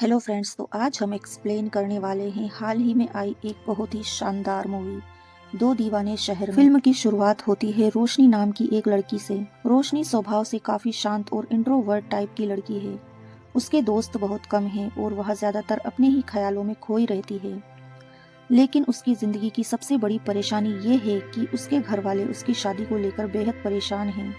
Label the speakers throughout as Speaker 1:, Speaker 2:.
Speaker 1: Hello friends, तो आज हम एक्सप्लेन करने वाले हैं हाल ही में आई एक बहुत ही शानदार मूवी दो दीवाने शहर में। फिल्म की शुरुआत होती है रोशनी नाम की एक लड़की से। रोशनी स्वभाव से काफी शांत और इंट्रोवर्ट टाइप की लड़की है। उसके दोस्त बहुत कम हैं और वह ज्यादातर अपने ही ख्यालों में खोई रहती है। लेकिन उसकी जिंदगी की सबसे बड़ी परेशानी ये है कि उसके घर वाले उसकी शादी को लेकर बेहद परेशान हैं।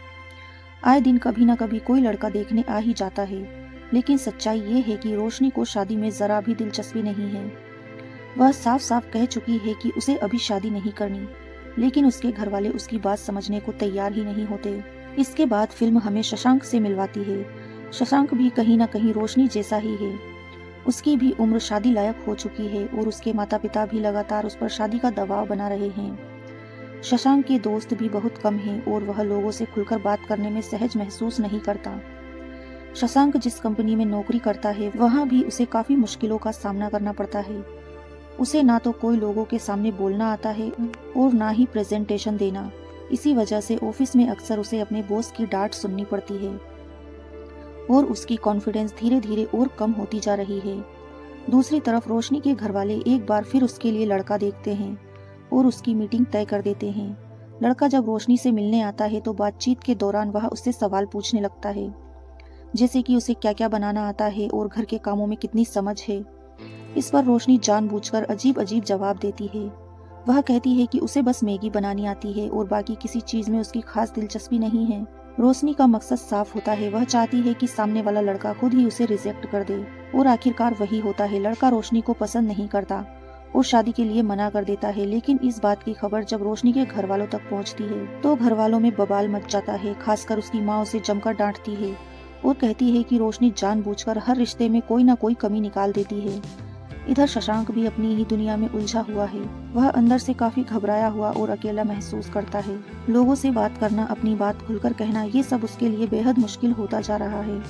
Speaker 1: आए दिन कभी न कभी कोई लड़का देखने आ ही जाता है, लेकिन सच्चाई ये है कि रोशनी को शादी में जरा भी दिलचस्पी नहीं है। वह साफ साफ कह चुकी है कि उसे अभी शादी नहीं करनी, लेकिन उसके घर वाले उसकी बात समझने को तैयार ही नहीं होते। इसके बाद फिल्म हमें शशांक से मिलवाती है। शशांक भी कहीं न कहीं रोशनी जैसा ही है। उसकी भी उम्र शादी लायक हो चुकी है और उसके माता पिता भी लगातार उस पर शादी का दबाव बना रहे हैं। शशांक के दोस्त भी बहुत कम हैं और वह लोगों से खुलकर बात करने में सहज महसूस नहीं करता। शशांक जिस कंपनी में नौकरी करता है वहां भी उसे काफी मुश्किलों का सामना करना पड़ता है। उसे ना तो कोई लोगों के सामने बोलना आता है और ना ही प्रेजेंटेशन देना। इसी वजह से ऑफिस में अक्सर उसे अपने बॉस की डांट सुननी पड़ती है और उसकी कॉन्फिडेंस धीरे धीरे और कम होती जा रही है। दूसरी तरफ रोशनी के घर वाले एक बार फिर उसके लिए लड़का देखते हैं और उसकी मीटिंग तय कर देते हैं। लड़का जब रोशनी से मिलने आता है तो बातचीत के दौरान वह उससे सवाल पूछने लगता है, जैसे कि उसे क्या क्या बनाना आता है और घर के कामों में कितनी समझ है। इस पर रोशनी जानबूझकर अजीब अजीब जवाब देती है। वह कहती है कि उसे बस मैगी बनानी आती है और बाकी किसी चीज में उसकी खास दिलचस्पी नहीं है। रोशनी का मकसद साफ होता है, वह चाहती है कि सामने वाला लड़का खुद ही उसे रिजेक्ट कर दे और आखिरकार वही होता है। लड़का रोशनी को पसंद नहीं करता और शादी के लिए मना कर देता है। लेकिन इस बात की खबर जब रोशनी के घर वालों तक पहुंचती है तो घर वालों में बवाल मच जाता है। खासकर उसकी माँ उसे जमकर डांटती है और कहती है कि रोशनी जानबूझकर हर रिश्ते में कोई ना कोई कमी निकाल देती है। इधर शशांक भी अपनी ही दुनिया में उलझा हुआ है। वह अंदर से काफी घबराया हुआ और अकेला महसूस करता है। लोगों से बात करना, अपनी बात खुलकर कहना, ये सब उसके लिए बेहद मुश्किल होता जा रहा है।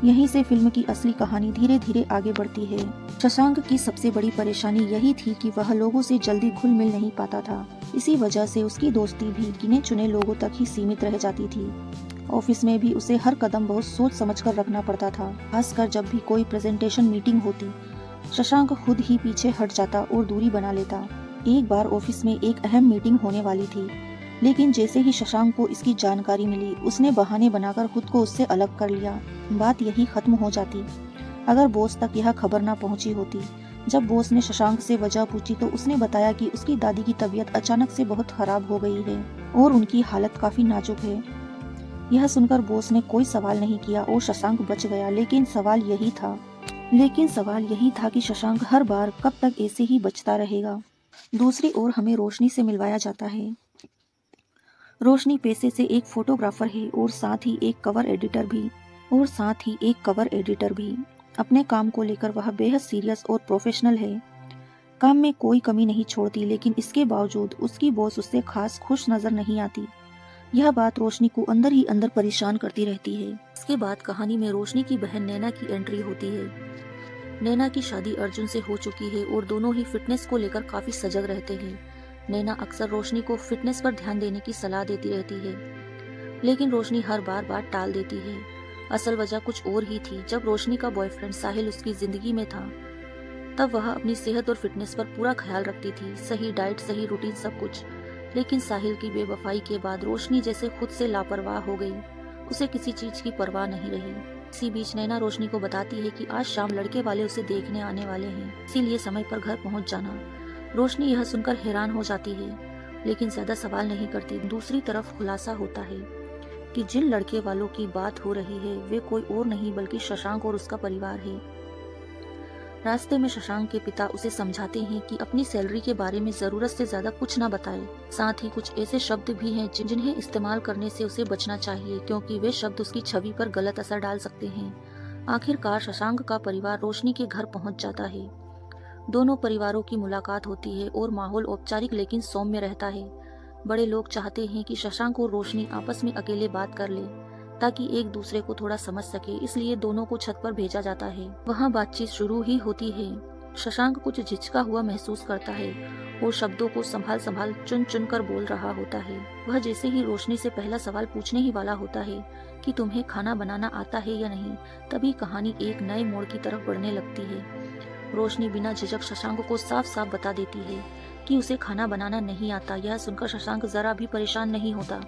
Speaker 1: यहीं से फिल्म की असली कहानी धीरे धीरे आगे बढ़ती है। शशांक की सबसे बड़ी परेशानी यही थी कि वह लोगों से जल्दी घुल मिल नहीं पाता था। इसी वजह से उसकी दोस्ती भी गिने चुने लोगों तक ही सीमित रह जाती थी। ऑफिस में भी उसे हर कदम बहुत सोच समझकर रखना पड़ता था। खासकर जब भी कोई प्रेजेंटेशन मीटिंग होती, शशांक खुद ही पीछे हट जाता और दूरी बना लेता। एक बार ऑफिस में एक अहम मीटिंग होने वाली थी, लेकिन जैसे ही शशांक को इसकी जानकारी मिली, उसने बहाने बनाकर खुद को उससे अलग कर लिया। बात यही खत्म हो जाती अगर बॉस तक यह खबर ना पहुंची होती। जब बॉस ने शशांक से वजह पूछी तो उसने बताया कि उसकी दादी की तबीयत अचानक से बहुत खराब हो गई है और उनकी हालत काफी नाजुक है। यह सुनकर बॉस ने कोई सवाल नहीं किया और शशांक बच गया। लेकिन सवाल यही था कि शशांक हर बार कब तक ऐसे ही बचता रहेगा। दूसरी ओर हमें रोशनी से मिलवाया जाता है। रोशनी पेशे से एक फोटोग्राफर है और साथ ही एक कवर एडिटर भी। अपने काम को लेकर वह बेहद सीरियस और प्रोफेशनल है। काम में कोई कमी नहीं छोड़ती, लेकिन इसके बावजूद उसकी बॉस उससे खास खुश नजर नहीं आती। यह बात रोशनी को अंदर ही अंदर परेशान करती रहती है। इसके बाद कहानी में रोशनी की बहन नैना की एंट्री होती है। नैना की शादी अर्जुन से हो चुकी है और दोनों ही फिटनेस को लेकर काफी सजग रहते हैं। नैना अक्सर रोशनी को फिटनेस पर ध्यान देने की सलाह देती रहती है, लेकिन रोशनी हर बार बात टाल देती है। असल वजह कुछ और ही थी। जब रोशनी का बॉयफ्रेंड साहिल उसकी जिंदगी में था, तब वह अपनी सेहत और फिटनेस पर पूरा ख्याल रखती थी। सही डाइट, सही रूटीन, सब कुछ। लेकिन साहिल की बेवफाई के बाद रोशनी जैसे खुद से लापरवाह हो गई। उसे किसी चीज की परवाह नहीं रही। इसी बीच नैना रोशनी को बताती है कि आज शाम लड़के वाले उसे देखने आने वाले हैं, इसीलिए समय पर घर पहुंच जाना। रोशनी यह सुनकर हैरान हो जाती है, लेकिन ज्यादा सवाल नहीं करती। दूसरी तरफ खुलासा होता है कि जिन लड़के वालों की बात हो रही है वे कोई और नहीं बल्कि शशांक और उसका परिवार है। रास्ते में शशांक के पिता उसे समझाते हैं कि अपनी सैलरी के बारे में जरूरत से ज्यादा कुछ ना बताए। साथ ही कुछ ऐसे शब्द भी हैं जिन्हें इस्तेमाल करने से उसे बचना चाहिए, क्योंकि वे शब्द उसकी छवि पर गलत असर डाल सकते हैं। आखिरकार शशांक का परिवार रोशनी के घर पहुंच जाता है। दोनों परिवारों की मुलाकात होती है और माहौल औपचारिक लेकिन सौम्य रहता है। बड़े लोग चाहते हैं कि शशांक और रोशनी आपस में अकेले बात कर ले ताकि एक दूसरे को थोड़ा समझ सके, इसलिए दोनों को छत पर भेजा जाता है। वहाँ बातचीत शुरू ही होती है। शशांक कुछ झिझका हुआ महसूस करता है और शब्दों को संभाल संभाल चुन चुन कर बोल रहा होता है। वह जैसे ही रोशनी से पहला सवाल पूछने ही वाला होता है कि तुम्हें खाना बनाना आता है या नहीं, तभी कहानी एक नए मोड़ की तरफ बढ़ने लगती है। रोशनी बिना झिझक शशांक को साफ साफ बता देती है कि उसे खाना बनाना नहीं आता। यह सुनकर शशांक जरा भी परेशान नहीं होता।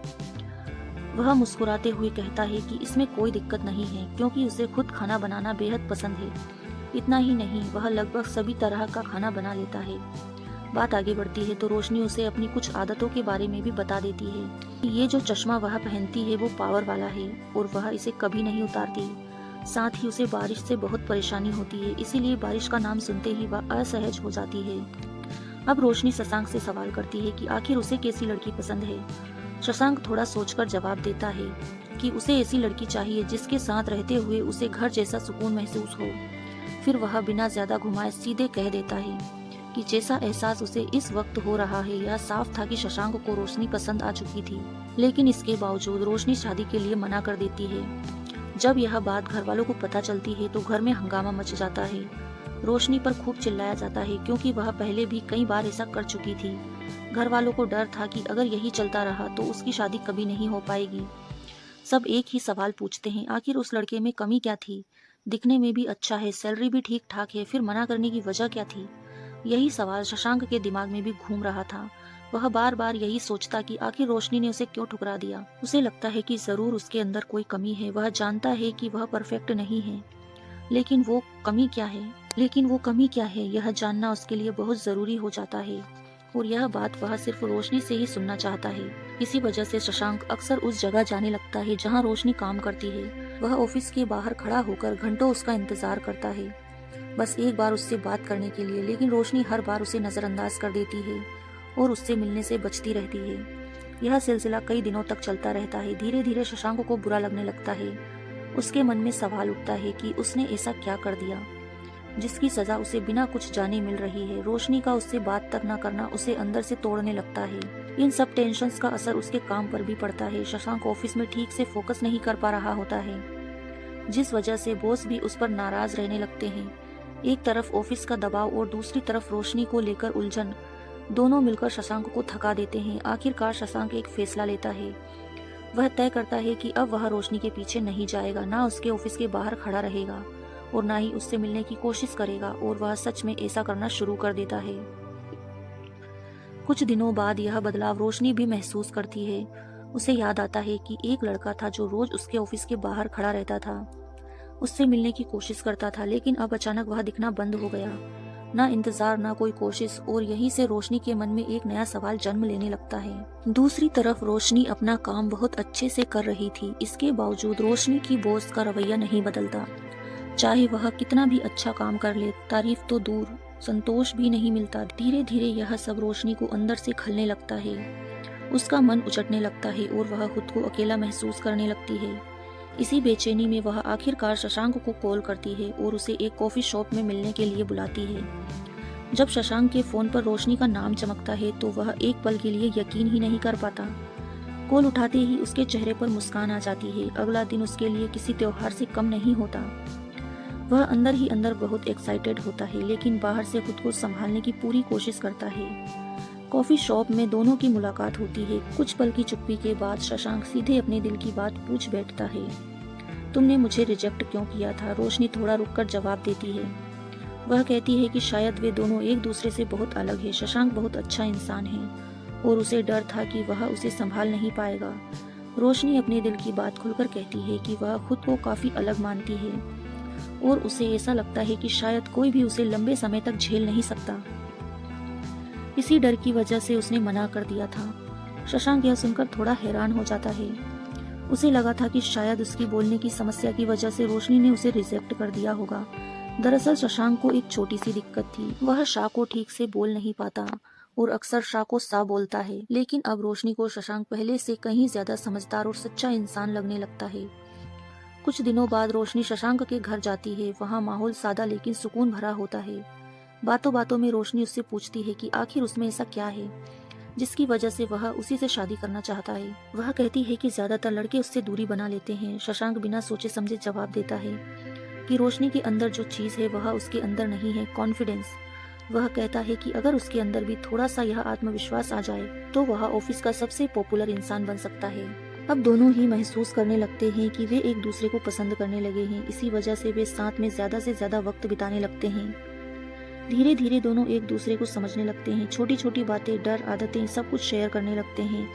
Speaker 1: वह मुस्कुराते हुए कहता है कि इसमें कोई दिक्कत नहीं है, क्योंकि उसे खुद खाना बनाना बेहद पसंद है। इतना ही नहीं, वह लगभग सभी तरह का खाना बना लेता है। बात आगे बढ़ती है तो रोशनी उसे अपनी कुछ आदतों के बारे में भी बता देती है कि ये जो चश्मा वह पहनती है वो पावर वाला है और वह इसे कभी नहीं उतारती। साथ ही उसे बारिश से बहुत परेशानी होती है, इसीलिए बारिश का नाम सुनते ही वह असहज हो जाती है। अब रोशनी शशांक से सवाल करती है कि आखिर उसे कैसी लड़की पसंद है। शशांक थोड़ा सोचकर जवाब देता है कि उसे ऐसी लड़की चाहिए जिसके साथ रहते हुए उसे घर जैसा सुकून महसूस हो। फिर वह बिना ज्यादा घुमाए सीधे कह देता है कि जैसा एहसास उसे इस वक्त हो रहा है, यह साफ था कि शशांक को रोशनी पसंद आ चुकी थी। लेकिन इसके बावजूद रोशनी शादी के लिए मना कर देती है। जब यह बात घर वालों को पता चलती है तो घर में हंगामा मच जाता है। रोशनी पर खूब चिल्लाया जाता है, क्योंकि वह पहले भी कई बार ऐसा कर चुकी थी। घर वालों को डर था कि अगर यही चलता रहा तो उसकी शादी कभी नहीं हो पाएगी। सब एक ही सवाल पूछते हैं, आखिर उस लड़के में कमी क्या थी? दिखने में भी अच्छा है, सैलरी भी ठीक ठाक है, फिर मना करने की वजह क्या थी? यही सवाल शशांक के दिमाग में भी घूम रहा था। वह बार बार यही सोचता कि आखिर रोशनी ने उसे क्यों ठुकरा दिया। उसे लगता है कि जरूर उसके अंदर कोई कमी है। वह जानता है कि वह परफेक्ट नहीं है, लेकिन वो कमी क्या है, यह जानना उसके लिए बहुत जरूरी हो जाता है। और यह बात वह सिर्फ रोशनी से ही सुनना चाहता है। इसी वजह से शशांक अक्सर उस जगह जाने लगता है जहाँ रोशनी काम करती है। वह ऑफिस के बाहर खड़ा होकर घंटों उसका इंतजार करता है, बस एक बार उससे बात करने के लिए। लेकिन रोशनी हर बार उसे नजरअंदाज कर देती है और उससे मिलने से बचती रहती है। यह सिलसिला कई दिनों तक चलता रहता है। धीरे धीरे शशांक को बुरा लगने लगता है। उसके मन में सवाल उठता है कि उसने ऐसा क्या कर दिया जिसकी सजा उसे बिना कुछ जाने मिल रही है। रोशनी का उससे बात तक न करना उसे अंदर से तोड़ने लगता है। इन सब टेंशन्स का असर उसके काम पर भी पड़ता है। शशांक ऑफिस में ठीक से फोकस नहीं कर पा रहा होता है, जिस वजह से बॉस भी उस पर नाराज रहने लगते हैं। एक तरफ ऑफिस का दबाव और दूसरी तरफ रोशनी को लेकर उलझन, दोनों मिलकर शशांक को थका देते हैं। आखिरकार शशांक एक फैसला लेता है। वह तय करता है कि अब वह रोशनी के पीछे नहीं जाएगा, ना उसके ऑफिस के बाहर खड़ा रहेगा और ना ही उससे मिलने की कोशिश करेगा। और वह सच में ऐसा करना शुरू कर देता है। कुछ दिनों बाद यह बदलाव रोशनी भी महसूस करती है। उसे याद आता है कि एक लड़का था जो रोज उसके ऑफिस के बाहर खड़ा रहता था, उससे मिलने की कोशिश करता था, लेकिन अब अचानक वह दिखना बंद हो गया। ना इंतजार, ना कोई कोशिश, और यहीं से रोशनी के मन में एक नया सवाल जन्म लेने लगता है। दूसरी तरफ रोशनी अपना काम बहुत अच्छे से कर रही थी। इसके बावजूद रोशनी की बॉस का रवैया नहीं बदलता। चाहे वह कितना भी अच्छा काम कर ले, तारीफ तो दूर, संतोष भी नहीं मिलता। धीरे धीरे यह सब रोशनी को अंदर से खलने लगता है। उसका मन उचटने लगता है और वह खुद को अकेला महसूस करने लगती है। इसी बेचैनी में वह आखिरकार शशांक को कॉल करती है और उसे एक कॉफी शॉप में मिलने के लिए बुलाती है। जब शशांक के फोन पर रोशनी का नाम चमकता है तो वह एक पल के लिए यकीन ही नहीं कर पाता। कॉल उठाते ही उसके चेहरे पर मुस्कान आ जाती है। अगला दिन उसके लिए किसी त्योहार से कम नहीं होता। वह अंदर ही अंदर बहुत एक्साइटेड होता है, लेकिन बाहर से खुद को संभालने की पूरी कोशिश करता है। कॉफी शॉप में दोनों की मुलाकात होती है। कुछ पल की चुप्पी के बाद शशांक सीधे अपने दिल की बात पूछ बैठता है। तुमने मुझे रिजेक्ट क्यों किया था? रोशनी थोड़ा रुककर जवाब देती है। वह कहती है कि शायद वे दोनों एक दूसरे से बहुत अलग है। शशांक बहुत अच्छा इंसान है और उसे डर था कि वह उसे संभाल नहीं पाएगा। रोशनी अपने दिल की बात खुलकर कहती है कि वह खुद को काफी अलग मानती है और उसे ऐसा लगता है कि शायद कोई भी उसे लंबे समय तक झेल नहीं सकता। इसी डर की वजह से उसने मना कर दिया था। शशांक यह सुनकर थोड़ा हैरान हो जाता है। उसे लगा था कि शायद उसकी बोलने की समस्या की वजह से रोशनी ने उसे रिजेक्ट कर दिया होगा। दरअसल शशांक को एक छोटी सी दिक्कत थी। वह शा को ठीक से बोल नहीं पाता और अक्सर शा को सा बोलता है। लेकिन अब रोशनी को शशांक पहले से कहीं ज्यादा समझदार और सच्चा इंसान लगने लगता है। कुछ दिनों बाद रोशनी शशांक के घर जाती है। वहाँ माहौल सादा लेकिन सुकून भरा होता है। बातों बातों में रोशनी उससे पूछती है कि आखिर उसमें ऐसा क्या है जिसकी वजह से वह उसी से शादी करना चाहता है। वह कहती है कि ज्यादातर लड़के उससे दूरी बना लेते हैं। शशांक बिना सोचे समझे जवाब देता है कि रोशनी के अंदर जो चीज है वह उसके अंदर नहीं है, कॉन्फिडेंस। वह कहता है कि अगर उसके अंदर भी थोड़ा सा यह आत्मविश्वास आ जाए तो वह ऑफिस का सबसे पॉपुलर इंसान बन सकता है। अब दोनों ही महसूस करने लगते हैं कि वे एक दूसरे को पसंद करने लगे हैं। इसी वजह से वे साथ में ज्यादा से ज्यादा वक्त बिताने लगते हैं। धीरे धीरे दोनों एक दूसरे को समझने लगते हैं। छोटी छोटी बातें, डर, आदतें सब कुछ शेयर करने लगते हैं।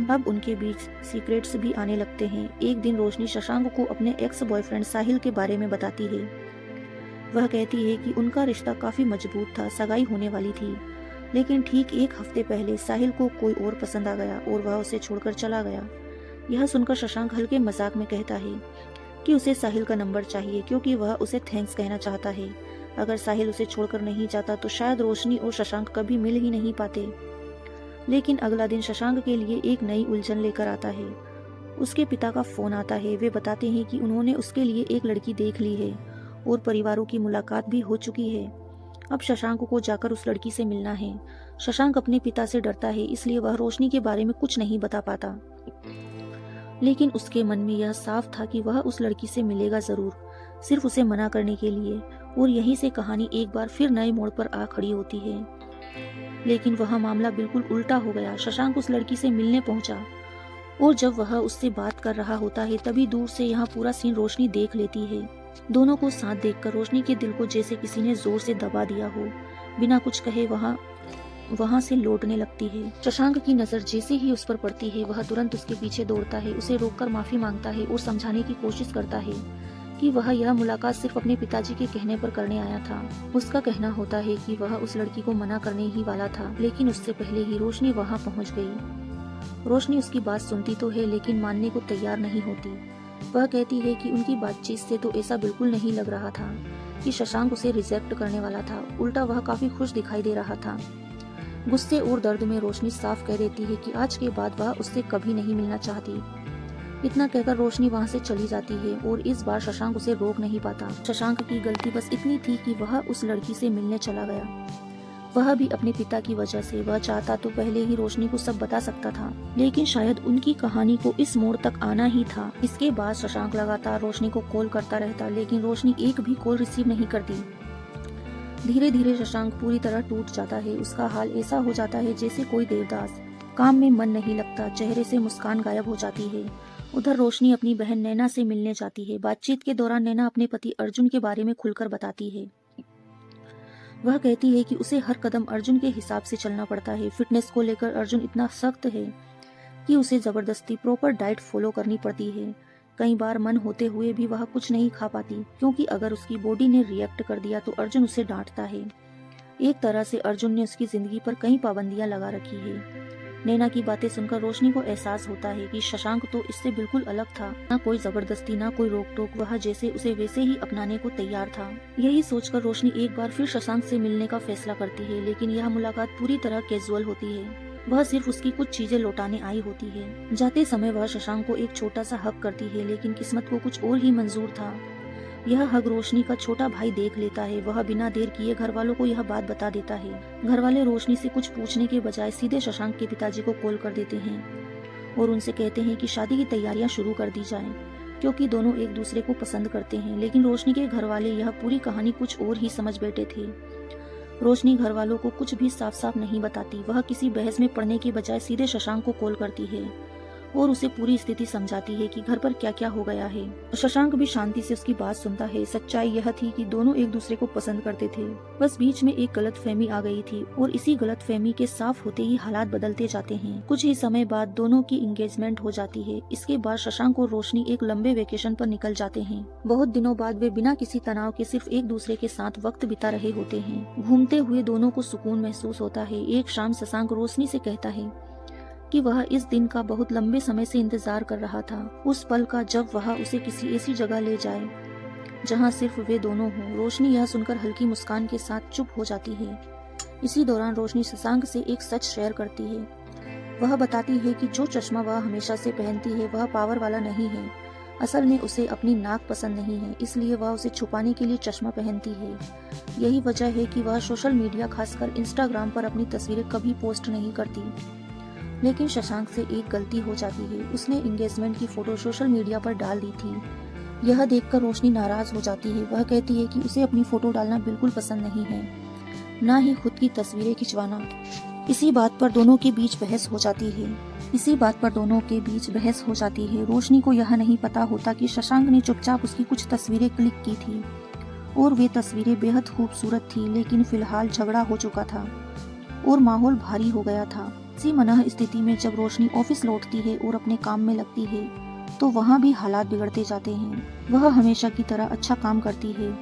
Speaker 1: अब उनके बीच सीक्रेट्स भी आने लगते हैं। एक दिन रोशनी शशांक को अपने एक्स बॉयफ्रेंड साहिल के बारे में बताती है। वह कहती है कि उनका रिश्ता काफी मजबूत था, सगाई होने वाली थी, लेकिन ठीक एक हफ्ते पहले साहिल को कोई और पसंद आ गया और वह उसे छोड़कर चला गया। यह सुनकर शशांक हल्के मजाक में कहता है कि उसे साहिल का नंबर चाहिए क्योंकि वह उसे थैंक्स कहना चाहता है। अगर साहिल उसे छोड़कर नहीं जाता तो शायद रोशनी और शशांक कभी मिल ही नहीं पाते। लेकिन अगला दिन शशांक के लिए एक नई उलझन लेकर आता है। उसके पिता का फोन आता है। वे बताते हैं कि उन्होंने उसके लिए एक लड़की देख ली है और परिवारों की मुलाकात भी हो चुकी है। अब शशांक को जाकर उस लड़की से मिलना है। शशांक अपने पिता से डरता है, इसलिए वह रोशनी के बारे में कुछ नहीं बता पाता, लेकिन उसके मन में यह साफ था कि वह उस लड़की से मिलेगा जरूर, सिर्फ उसे मना करने के लिए। और यहीं से कहानी एक बार फिर नए मोड़ पर आ खड़ी होती है। लेकिन वह मामला बिल्कुल उल्टा हो गया। शशांक उस लड़की से मिलने पहुंचा और जब वह उससे बात कर रहा होता है तभी दूर से यहाँ पूरा सीन रोशनी देख लेती है। दोनों को साथ देखकर रोशनी के दिल को जैसे किसी ने जोर से दबा दिया हो। बिना कुछ कहे वहाँ से लौटने लगती है। शशांक की नजर जैसे ही उस पर पड़ती है वह तुरंत उसके पीछे दौड़ता है, उसे रोककर माफी मांगता है और समझाने की कोशिश करता है कि वह यह मुलाकात सिर्फ अपने पिताजी के कहने पर करने आया था। उसका कहना होता है कि वह उस लड़की को मना करने ही वाला था, लेकिन उससे पहले ही रोशनी वहाँ पहुँच गई। रोशनी उसकी बात सुनती तो है लेकिन मानने को तैयार नहीं होती। वह कहती है कि उनकी बातचीत से तो ऐसा बिल्कुल नहीं लग रहा था कि शशांक उसे रिजेक्ट करने वाला था। उल्टा वह काफी खुश दिखाई दे रहा था। गुस्से और दर्द में रोशनी साफ कह देती है कि आज के बाद वह उससे कभी नहीं मिलना चाहती। इतना कहकर रोशनी वहाँ से चली जाती है और इस बार शशांक उसे रोक नहीं पाता। शशांक की गलती बस इतनी थी कि वह उस लड़की से मिलने चला गया, वह भी अपने पिता की वजह से। वह चाहता तो पहले ही रोशनी को सब बता सकता था, लेकिन शायद उनकी कहानी को इस मोड़ तक आना ही था। इसके बाद शशांक लगातार रोशनी को कॉल करता रहता, लेकिन रोशनी एक भी कॉल रिसीव नहीं करती। धीरे धीरे शशांक पूरी तरह टूट जाता है। उसका हाल ऐसा हो जाता है जैसे कोई देवदास। काम में मन नहीं लगता, चेहरे से मुस्कान गायब हो जाती है। उधर रोशनी अपनी बहन नैना से मिलने जाती है। बातचीत के दौरान नैना अपने पति अर्जुन के बारे में खुलकर बताती है। वह कहती है कि उसे हर कदम अर्जुन के हिसाब से चलना पड़ता है। फिटनेस को लेकर अर्जुन इतना सख्त है कि उसे जबरदस्ती प्रॉपर डाइट फॉलो करनी पड़ती है। कई बार मन होते हुए भी वह कुछ नहीं खा पाती, क्योंकि अगर उसकी बॉडी ने रिएक्ट कर दिया तो अर्जुन उसे डांटता है। एक तरह से अर्जुन ने उसकी जिंदगी पर कई पाबंदियां लगा रखी है। नैना की बातें सुनकर रोशनी को एहसास होता है कि शशांक तो इससे बिल्कुल अलग था। ना कोई जबरदस्ती, ना कोई रोक टोक, वह जैसे उसे वैसे ही अपनाने को तैयार था। यही सोचकर रोशनी एक बार फिर शशांक से मिलने का फैसला करती है, लेकिन यह मुलाकात पूरी तरह कैजुअल होती है। वह सिर्फ उसकी कुछ चीजें लौटाने आई होती है। जाते समय वह शशांक को एक छोटा सा हक करती है, लेकिन किस्मत को कुछ और ही मंजूर था। यह हक रोशनी का छोटा भाई देख लेता है। वह बिना देर किए घर वालों को यह बात बता देता है। घर वाले रोशनी से कुछ पूछने के बजाय सीधे शशांक के पिताजी को कॉल कर देते हैं और उनसे कहते हैं कि शादी की तैयारियां शुरू कर दी जाएं, क्योंकि दोनों एक दूसरे को पसंद करते हैं। लेकिन रोशनी के घर वाले यह पूरी कहानी कुछ और ही समझ बैठे थे। रोशनी घर वालों को कुछ भी साफ साफ नहीं बताती। वह किसी बहस में पड़ने के बजाय सीधे शशांक को कॉल करती है और उसे पूरी स्थिति समझाती है कि घर पर क्या क्या हो गया है। शशांक भी शांति से उसकी बात सुनता है। सच्चाई यह थी कि दोनों एक दूसरे को पसंद करते थे, बस बीच में एक गलतफहमी आ गई थी और इसी गलतफहमी के साफ होते ही हालात बदलते जाते हैं। कुछ ही समय बाद दोनों की एंगेजमेंट हो जाती है। इसके बाद शशांक और रोशनी एक लंबे वेकेशन पर निकल जाते हैं। बहुत दिनों बाद वे बिना किसी तनाव के सिर्फ एक दूसरे के साथ वक्त बिता रहे होते हैं। घूमते हुए दोनों को सुकून महसूस होता है। एक शाम शशांक रोशनी से कहता है कि वह इस दिन का बहुत लंबे समय से इंतजार कर रहा था, उस पल का जब वह उसे किसी ऐसी जगह ले जाए जहां सिर्फ वे दोनों हों। रोशनी यह सुनकर हल्की मुस्कान के साथ चुप हो जाती है। इसी दौरान रोशनी शशांक से एक सच शेयर करती है। वह बताती है कि जो चश्मा वह हमेशा से पहनती है वह पावर वाला नहीं है। असल में उसे अपनी नाक पसंद नहीं है, इसलिए वह उसे छुपाने के लिए चश्मा पहनती है। यही वजह है कि वह सोशल मीडिया, खासकर इंस्टाग्राम पर अपनी तस्वीरें कभी पोस्ट नहीं करती। लेकिन शशांक से एक गलती हो जाती है। उसने एंगेजमेंट की फोटो सोशल मीडिया पर डाल दी थी, यह देखकर रोशनी नाराज हो जाती है। वह कहती है कि उसे अपनी फोटो डालना बिल्कुल पसंद नहीं है, ना ही खुद की तस्वीरें खिंचवाना। इसी बात पर दोनों के बीच बहस हो जाती है। रोशनी को यह नहीं पता होता कि शशांक ने चुपचाप उसकी कुछ तस्वीरें क्लिक की थी और वे तस्वीरें बेहद खूबसूरत थी, लेकिन फिलहाल झगड़ा हो चुका था और माहौल भारी हो गया था। इसी मनः स्थिति में जब रोशनी ऑफिस लौटती है और अपने काम में लगती है तो वहाँ भी हालात बिगड़ते जाते हैं। वह हमेशा की तरह अच्छा काम करती है,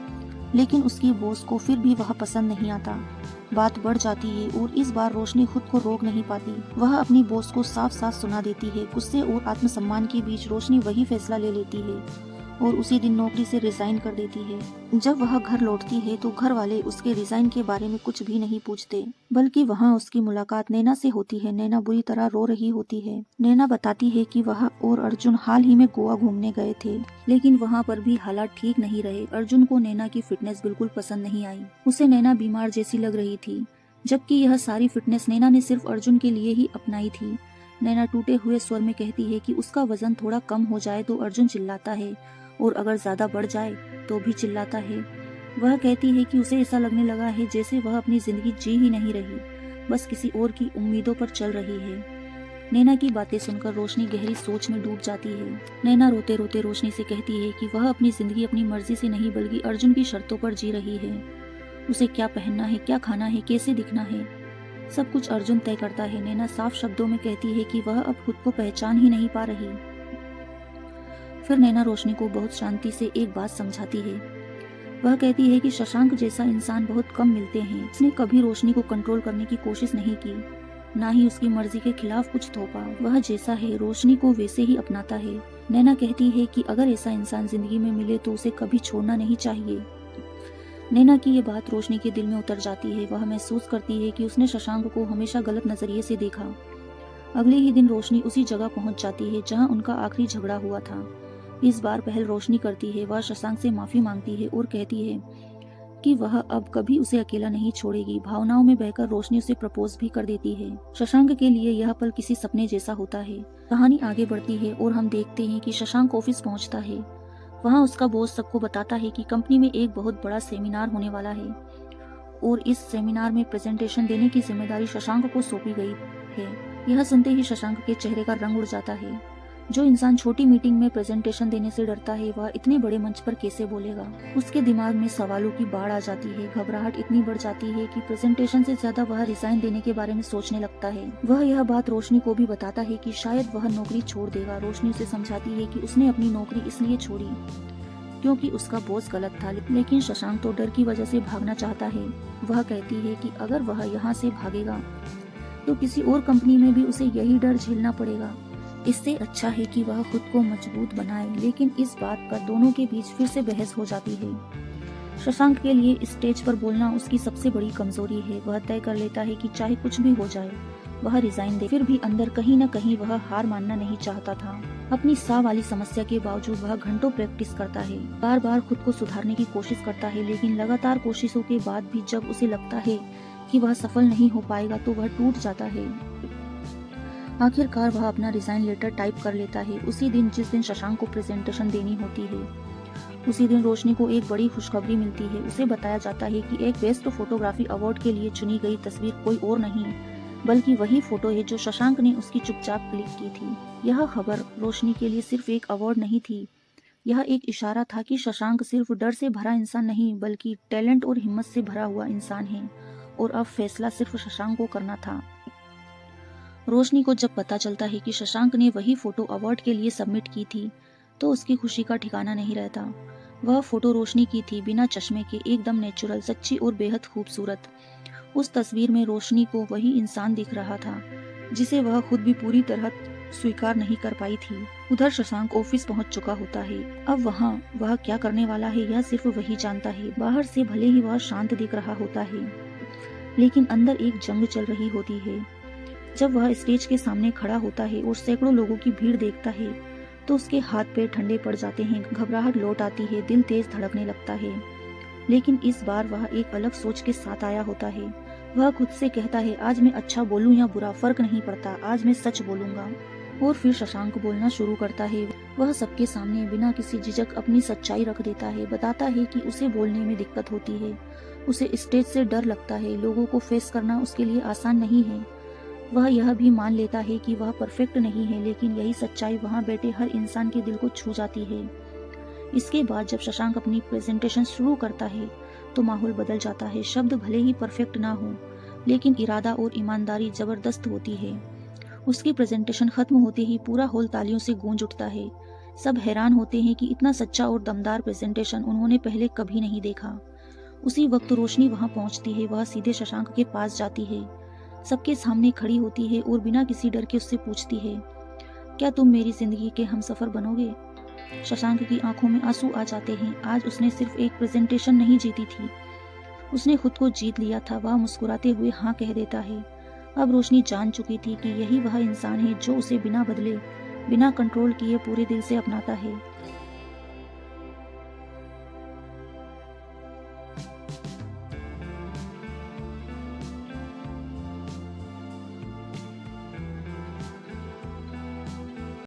Speaker 1: लेकिन उसकी बॉस को फिर भी वह पसंद नहीं आता। बात बढ़ जाती है और इस बार रोशनी खुद को रोक नहीं पाती। वह अपनी बॉस को साफ साफ सुना देती है। गुस्से और आत्मसम्मान के बीच रोशनी वही फैसला ले लेती है और उसी दिन नौकरी से रिजाइन कर देती है। जब वह घर लौटती है तो घर वाले उसके रिजाइन के बारे में कुछ भी नहीं पूछते, बल्कि वहाँ उसकी मुलाकात नैना से होती है। नैना बुरी तरह रो रही होती है। नैना बताती है कि वह और अर्जुन हाल ही में गोवा घूमने गए थे, लेकिन वहाँ पर भी हालात ठीक नहीं रहे। अर्जुन को नैना की फिटनेस बिल्कुल पसंद नहीं आई। उसे नैना बीमार जैसी लग रही थी, जबकि यह सारी फिटनेस नैना ने सिर्फ अर्जुन के लिए ही अपनाई थी। नैना टूटे हुए स्वर में कहती है कि उसका वजन थोड़ा कम हो जाए तो अर्जुन चिल्लाता है और अगर ज्यादा बढ़ जाए तो भी चिल्लाता है। वह कहती है कि उसे ऐसा लगने लगा है जैसे वह अपनी जिंदगी जी ही नहीं रही, बस किसी और की उम्मीदों पर चल रही है। नैना की बातें सुनकर रोशनी गहरी सोच में डूब जाती है। नैना रोते रोते रोशनी से कहती है कि वह अपनी जिंदगी अपनी मर्जी से नहीं बल्कि अर्जुन की शर्तों पर जी रही है। उसे क्या पहनना है, क्या खाना है, कैसे दिखना है, सब कुछ अर्जुन तय करता है। नैना साफ शब्दों में कहती है कि वह अब खुद को पहचान ही नहीं पा रही। फिर नैना रोशनी को बहुत शांति से एक बात समझाती है। वह कहती है कि शशांक जैसा इंसान बहुत कम मिलते हैं। उसने कभी रोशनी को कंट्रोल करने की कोशिश नहीं की, ना ही उसकी मर्जी के खिलाफ कुछ थोपा। वह जैसा है रोशनी को वैसे ही अपनाता है। नैना कहती है कि अगर ऐसा इंसान जिंदगी में मिले तो उसे कभी छोड़ना नहीं चाहिए। नैना की ये बात रोशनी के दिल में उतर जाती है। वह महसूस करती है कि उसने शशांक को हमेशा गलत नजरिए से देखा। अगले ही दिन रोशनी उसी जगह पहुंच जाती है जहां उनका आखिरी झगड़ा हुआ था। इस बार पहल रोशनी करती है। वह शशांक से माफी मांगती है और कहती है कि वह अब कभी उसे अकेला नहीं छोड़ेगी। भावनाओं में बहकर रोशनी उसे प्रपोज भी कर देती है। शशांक के लिए यह पल किसी सपने जैसा होता है। कहानी आगे बढ़ती है और हम देखते हैं कि शशांक ऑफिस पहुंचता है। वहां उसका बॉस सबको बताता है कि कंपनी में एक बहुत बड़ा सेमिनार होने वाला है और इस सेमिनार में प्रेजेंटेशन देने की जिम्मेदारी शशांक को सौंपी गई है। यह सुनते ही शशांक के चेहरे का रंग उड़ जाता है। जो इंसान छोटी मीटिंग में प्रेजेंटेशन देने से डरता है वह इतने बड़े मंच पर कैसे बोलेगा। उसके दिमाग में सवालों की बाढ़ आ जाती है। घबराहट इतनी बढ़ जाती है कि प्रेजेंटेशन से ज्यादा वह रिजाइन देने के बारे में सोचने लगता है। वह यह बात रोशनी को भी बताता है कि शायद वह नौकरी छोड़ देगा। रोशनी उसे समझाती है कि उसने अपनी नौकरी इसलिए छोड़ी क्योंकि उसका बॉस गलत था, लेकिन शशांक तो डर की वजह से भागना चाहता है। वह कहती है कि अगर वह यहाँ से भागेगा तो किसी और कंपनी में भी उसे यही डर झेलना पड़ेगा। इससे अच्छा है कि वह खुद को मजबूत बनाए। लेकिन इस बात पर दोनों के बीच फिर से बहस हो जाती है। शशांक के लिए स्टेज पर बोलना उसकी सबसे बड़ी कमजोरी है। वह तय कर लेता है कि चाहे कुछ भी हो जाए वह रिजाइन दे। फिर भी अंदर कहीं न कहीं वह हार मानना नहीं चाहता था। अपनी साह वाली समस्या के बावजूद वह घंटों प्रैक्टिस करता है, बार बार खुद को सुधारने की कोशिश करता है। लेकिन लगातार कोशिशों के बाद भी जब उसे लगता है कि वह सफल नहीं हो पाएगा तो वह टूट जाता है। आखिरकार वह अपना रिजाइन लेटर टाइप कर लेता है। उसी दिन जिस दिन शशांक को प्रेजेंटेशन देनी होती है, उसी दिन रोशनी को एक बड़ी खुशखबरी मिलती है। उसे बताया जाता है कि एक बेस्ट फोटोग्राफी अवार्ड के लिए चुनी गई तस्वीर कोई और नहीं बल्कि वही फोटो है जो शशांक ने उसकी चुपचाप क्लिक की थी। यह खबर रोशनी के लिए सिर्फ एक अवार्ड नहीं थी, यह एक इशारा था कि शशांक सिर्फ डर से भरा इंसान नहीं बल्कि टैलेंट और हिम्मत से भरा हुआ इंसान है और अब फैसला सिर्फ शशांक को करना था। रोशनी को जब पता चलता है कि शशांक ने वही फोटो अवार्ड के लिए सबमिट की थी तो उसकी खुशी का ठिकाना नहीं रहता। वह फोटो रोशनी की थी, बिना चश्मे के, एकदम नेचुरल, सच्ची और बेहद खूबसूरत। उस तस्वीर में रोशनी को वही इंसान दिख रहा था जिसे वह खुद भी पूरी तरह स्वीकार नहीं कर पाई थी। उधर शशांक ऑफिस पहुंच चुका होता है। अब वहाँ वह क्या करने वाला है यह सिर्फ वही जानता है। बाहर से भले ही वह शांत दिख रहा होता है, लेकिन अंदर एक जंग चल रही होती है। जब वह स्टेज के सामने खड़ा होता है और सैकड़ों लोगों की भीड़ देखता है तो उसके हाथ पैर ठंडे पड़ जाते हैं, घबराहट लौट आती है, दिल तेज धड़कने लगता है। लेकिन इस बार वह एक अलग सोच के साथ आया होता है। वह खुद से कहता है, आज मैं अच्छा बोलूं या बुरा फर्क नहीं पड़ता, आज मैं सच बोलूंगा। और फिर शशांक बोलना शुरू करता है। वह सबके सामने बिना किसी झिझक अपनी सच्चाई रख देता है, बताता है कि उसे बोलने में दिक्कत होती है, उसे स्टेज से डर लगता है, लोगों को फेस करना उसके लिए आसान नहीं है। वह यह भी मान लेता है कि वह परफेक्ट नहीं है, लेकिन यही सच्चाई वहाँ बैठे हर इंसान के दिल को छू जाती है। इसके बाद जब शशांक अपनी प्रेजेंटेशन शुरू करता है तो माहौल बदल जाता है। शब्द भले ही परफेक्ट ना हो, लेकिन इरादा और ईमानदारी जबरदस्त होती है। उसकी प्रेजेंटेशन खत्म होते ही पूरा हॉल तालियों से गूंज उठता है। सब हैरान होते हैं कि इतना सच्चा और दमदार प्रेजेंटेशन उन्होंने पहले कभी नहीं देखा। उसी वक्त रोशनी वहां पहुंचती है। वह सीधे शशांक के पास जाती है, सबके सामने खड़ी होती है और बिना किसी डर के उससे पूछती है, क्या तुम मेरी जिंदगी के हमसफर बनोगे? शशांक की आंखों में आंसू आ जाते हैं। आज उसने सिर्फ एक प्रेजेंटेशन नहीं जीती थी, उसने खुद को जीत लिया था। वह मुस्कुराते हुए हाँ कह देता है। अब रोशनी जान चुकी थी कि यही वह इंसान है जो उसे बिना बदले, बिना कंट्रोल किए पूरे दिल से अपनाता है।